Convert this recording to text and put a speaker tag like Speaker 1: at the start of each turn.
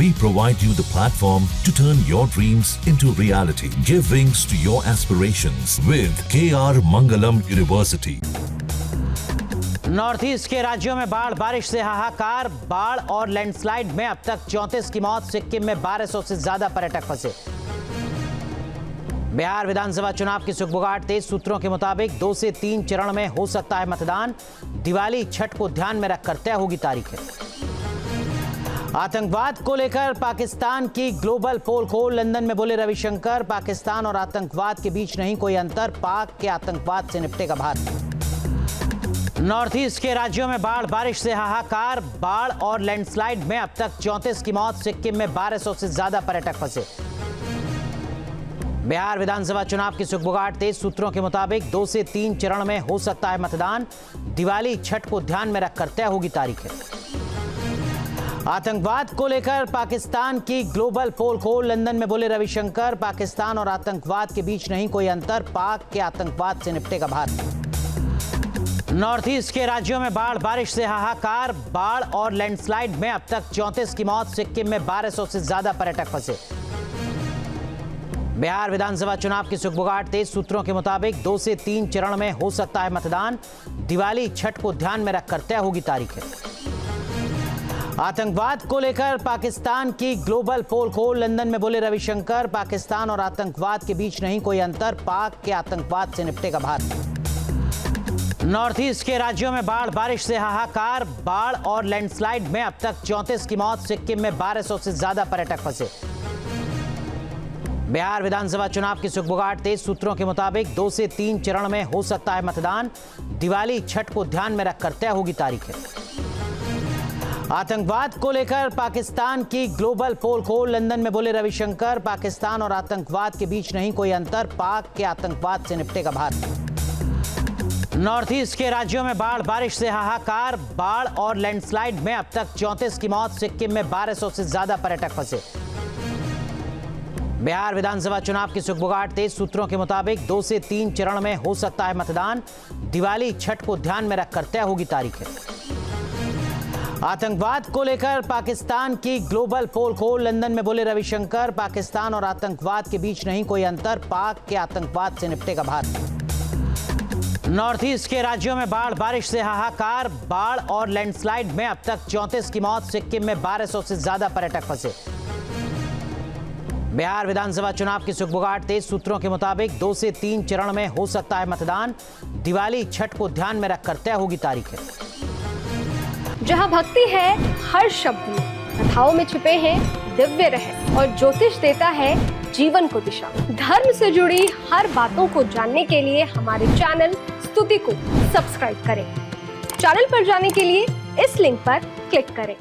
Speaker 1: We provide you the platform to turn your dreams into reality. Give wings to your aspirations with KR Mangalam University.
Speaker 2: North east के राज्यों में बारिश से हाहाकार। बाढ़ और लैंडस्लाइड में अब तक 34 की मौत। सिक्किम में 1200 से ज्यादा पर्यटक फंसे। बिहार विधानसभा चुनाव की सुगबुगाहट तेज। सूत्रों के मुताबिक 2 से 3 चरण में हो सकता है मतदान। दिवाली छठ को ध्यान में रखकर तय होगी तारीखें। आतंकवाद को लेकर पाकिस्तान की ग्लोबल पोल खोल। लंदन में बोले रविशंकर, पाकिस्तान और आतंकवाद के बीच नहीं कोई अंतर। पाक के आतंकवाद से निपटेगा भारत। नॉर्थ ईस्ट के राज्यों में बारिश से हाहाकार। बाढ़ और लैंडस्लाइड में अब तक 34 की मौत। सिक्किम में 1200 से ज्यादा पर्यटक फंसे। बिहार विधानसभा चुनाव की सुगबुगाहट तेज। सूत्रों के मुताबिक 2 से 3 चरण में हो सकता है मतदान। दिवाली छठ को ध्यान में रखकर तय होगी तारीखें। आतंकवाद को लेकर पाकिस्तान की ग्लोबल पोल खोल। लंदन में बोले रविशंकर, पाकिस्तान और आतंकवाद के बीच नहीं कोई अंतर। पाक के आतंकवाद से निपटेगा भारत। नॉर्थ ईस्ट के राज्यों में बारिश से हाहाकार। बाढ़ और लैंडस्लाइड में अब तक 34 की मौत। सिक्किम में 1200 से ज्यादा पर्यटक फंसे। बिहार विधानसभा चुनाव की सुगबुगाहट तेज। सूत्रों के मुताबिक 2 से 3 चरण में हो सकता है मतदान। दिवाली छठ को ध्यान में रखकर तय होगी तारीखें। आतंकवाद को लेकर पाकिस्तान की ग्लोबल पोल खोल। लंदन में बोले रविशंकर, पाकिस्तान और आतंकवाद के बीच नहीं कोई अंतर। पाक के आतंकवाद से निपटेगा भारत। नॉर्थ ईस्ट के राज्यों में बारिश से हाहाकार। बाढ़ और लैंडस्लाइड में अब तक 34 की मौत। सिक्किम में 1200 से ज्यादा पर्यटक फंसे। बिहार विधानसभा चुनाव की सुगबुगाहट तेज। सूत्रों के मुताबिक 2 से 3 चरण में हो सकता है मतदान। दिवाली छठ को ध्यान में रखकर तय होगी तारीखें। आतंकवाद को लेकर पाकिस्तान की ग्लोबल पोल खोल। लंदन में बोले रविशंकर, पाकिस्तान और आतंकवाद के बीच नहीं कोई अंतर। पाक के आतंकवाद से निपटेगा भारत। नॉर्थ ईस्ट के राज्यों में बारिश से हाहाकार। बाढ़ और लैंडस्लाइड में अब तक 34 की मौत। सिक्किम में 1200 से ज्यादा पर्यटक फंसे। बिहार विधानसभा चुनाव की सुगबुगाहट तेज। सूत्रों के मुताबिक 2 से 3 चरण में हो सकता है मतदान। दिवाली छठ को ध्यान में रखकर तय होगी तारीखें। आतंकवाद को लेकर पाकिस्तान की ग्लोबल पोल खोल। लंदन में बोले रविशंकर, पाकिस्तान और आतंकवाद के बीच नहीं कोई अंतर। पाक के आतंकवाद से निपटेगा भारत। नॉर्थ ईस्ट के राज्यों में बारिश से हाहाकार। बाढ़ और लैंडस्लाइड में अब तक 34 की मौत। सिक्किम में 1200 से ज्यादा पर्यटक फंसे। बिहार विधानसभा चुनाव की सुगबुगाहट तेज। सूत्रों के मुताबिक 2 से 3 चरण में हो सकता है मतदान। दिवाली छठ को ध्यान में रखकर तय होगी तारीखें।
Speaker 3: जहां भक्ति है हर शब्द में, कथाओं में छुपे हैं दिव्य रहस्य और ज्योतिष देता है जीवन को दिशा। धर्म से जुड़ी हर बातों को जानने के लिए हमारे चैनल स्तुति को सब्सक्राइब करें। चैनल पर जाने के लिए इस लिंक पर क्लिक करें।